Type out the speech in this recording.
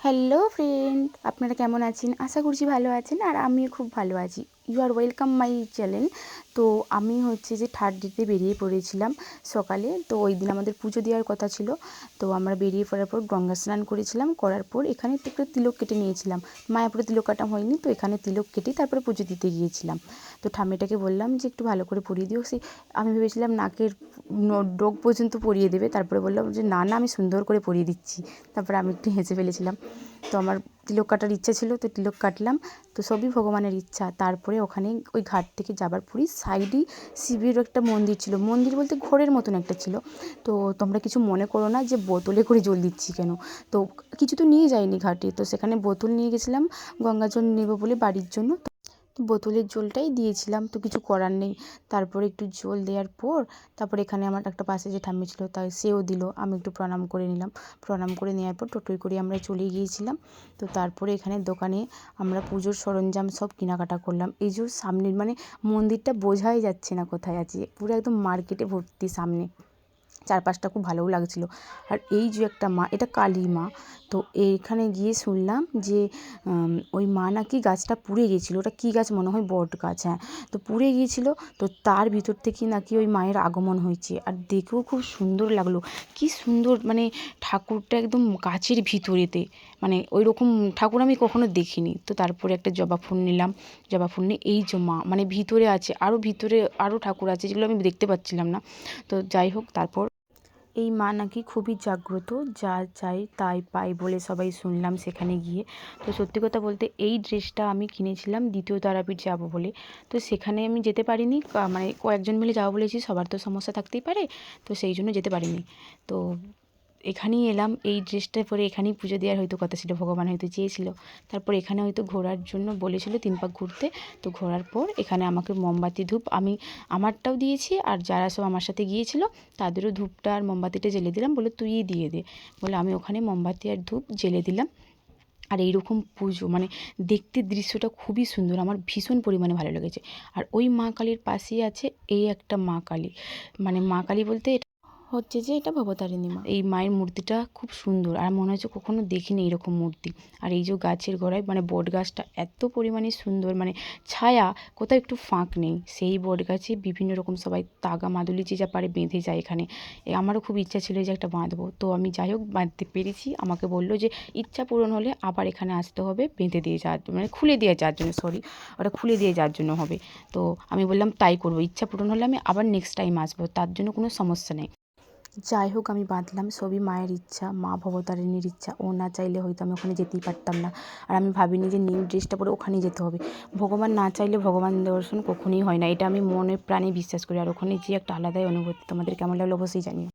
Hello friend, আপনারা কেমন আছেন? আশা করছি ভালো আছেন আর আমিও খুব ভালো আছি। You are welcome my channel. তো আমি হচ্ছে যে থার্ড ডেতে বেরিয়ে পড়েছিলাম সকালে। তো ওই দিন আমাদের পুজো দেওয়ার কথা ছিল। তো আমরা বেরিয়ে পড়ার পর গঙ্গা স্নান করেছিলাম, করার পর এখানে একটু তিলক কেটে নিয়েছিলাম। মায়াপুরে তিলক কাটা হয়নি, তো এখানে তিলক কেটে তারপরে পুজো দিতে গিয়েছিলাম। তো ঠাম্মিটাকে বললাম যে একটু ভালো করে পরিয়ে দিও। আমি ভেবেছিলাম নাকের ডোক পর্যন্ত পরিয়ে দেবে, তারপরে বললাম যে না না, আমি সুন্দর করে পরিয়ে দিচ্ছি। তারপরে আমি একটু হেসে ফেলেছিলাম। তো আমার তিলক কাটার ইচ্ছা ছিল, তো তিলক কাটলাম। তো সবই ভগবানের ইচ্ছা। তারপরে ওখানে ওই ঘাট থেকে যাবার পরই সাইডেই শিবের একটা মন্দির ছিল। মন্দির বলতে ঘোরের মতন একটা ছিল। তো তোমরা কিছু মনে করো না যে বোতলে করে জল দিচ্ছি কেন। তো কিছু তো নিয়ে যাইনি ঘাটে, তো সেখানে বোতল নিয়ে গেছিলাম গঙ্গা জল নেবো বলে বাড়ির জন্য। তো বোতলের জলটাই দিয়েছিলাম, তো কিছু করার নেই। তারপরে একটু জল দেওয়ার পর তারপরে এখানে আমার একটা পাশে যে ঠাম্মি ছিল তাই সেও দিল। আমি একটু প্রণাম করে নিলাম। প্রণাম করে নেওয়ার পর টোটোয় করে আমরা চলে গিয়েছিলাম। তো তারপরে এখানে দোকানে আমরা পুজোর সরঞ্জাম সব কেনাকাটা করলাম। এই যে সামনের মন্দিরটা বোঝাই যাচ্ছে না কোথায় আছে, পুরো একদম মার্কেটে ভর্তি সামনে। চারপাশটা খুব ভালোও লাগছিলো। আর এই যে একটা মা, এটা কালী মা। তো এইখানে গিয়ে শুনলাম যে ওই মা নাকি গাছটা পুড়ে গিয়েছিলো। ওটা কী গাছ, মনে হয় বট গাছ, হ্যাঁ। তো পুড়ে গিয়েছিলো, তো তার ভিতর থেকে নাকি ওই মায়ের আগমন হয়েছে। আর দেখেও খুব সুন্দর লাগলো। কি সুন্দর, ঠাকুরটা একদম গাছের ভিতরেতে, ওই রকম ঠাকুর আমি কখনো দেখিনি। তো তারপরে একটা জবা ফুল নিলাম। জবা ফুল নিয়ে এই যে মা ভিতরে আছে, আরও ভিতরে আরও ঠাকুর আছে যেগুলো আমি দেখতে পাচ্ছিলাম না। তো যাই হোক, তারপর এই মা নাকি খুবই জাগ্রত, যা চাই তাই পাই বলে সবাই শুনলাম সেখানে গিয়ে। তো সত্যি কথা বলতে এই ড্রেসটা আমি কিনেছিলাম দ্বিতীয় তারাপীঠ যাবো বলে। তো সেখানে আমি যেতে পারিনি, কয়েকজন মিলে যাবো বলেছি, সবার তো সমস্যা থাকতেই পারে। তো সেই জন্য যেতে পারিনি। তো এখানেই এলাম, এই ড্রেসটা পরে এখানেই পুজো দেওয়ার হয়তো কথা ছিল, ভগবান হয়তো চেয়েছিল। তারপর এখানে হয়তো ঘোরার জন্য বলেছিল 3 পাক ঘুরতে। তো ঘোরার পর এখানে আমাকে মোমবাতি ধূপ আমি আমারটাও দিয়েছি, আর যারা সব আমার সাথে গিয়েছিল তাদেরও ধূপটা আর মোমবাতিটা জ্বেলে দিলাম, বলে তুইই দিয়ে দে বলে আমি ওখানে মোমবাতি আর ধূপ জ্বেলে দিলাম। আর এইরকম পুজো দেখতে দৃশ্যটা খুবই সুন্দর, আমার ভীষণ পরিমাণে ভালো লেগেছে। আর ওই মা কালীর পাশেই আছে এই একটা মা কালী, মা কালী বলতে হচ্ছে যে এটা ভবতারিণী মা। এই মায়ের মূর্তিটা খুব সুন্দর, আর মনে হচ্ছে কখনো দেখিনি এরকম মূর্তি। আর এই যে গাছের গোড়ায় বট গাছটা এত পরিমাণে সুন্দর, ছায়া, কোথাও একটু ফাঁক নেই। সেই বট গাছে বিভিন্ন রকম সবাই তাগা মাদুলি যে যা পারে বেঁধে যায় এখানে। আমারও খুব ইচ্ছা ছিল যে একটা বাঁধবো, তো আমি যাই হোক বাঁধতে পেরেছি। আমাকে বললো যে ইচ্ছা পূরণ হলে আবার এখানে আসতে হবে বেঁধে দিয়ে যাওয়ার, খুলে দিয়ে যাওয়ার জন্য, সরি, ওটা খুলে দিয়ে যাওয়ার জন্য হবে। তো আমি বললাম তাই করবো, ইচ্ছা পূরণ হলে আমি আবার নেক্সট টাইম আসবো, তার জন্য কোনো সমস্যা নেই। যাই হোক, আমি বাঁধলাম, সবই মায়ের ইচ্ছা, মা ভবতারিণীর ইচ্ছা। ও না চাইলে হয়তো আমি ওখানে যেতেই পারতাম না। আর আমি ভাবিনি যে নীল ড্রেসটা পরে ওখানেই যেতে হবে। ভগবান না চাইলে ভগবান দর্শন কখনোই হয় না, এটা আমি মনে প্রাণে বিশ্বাস করি। আর ওখানে যে একটা আলাদাই অনুভূতি। তোমাদের কেমন লাগলো অবশ্যই জানিও।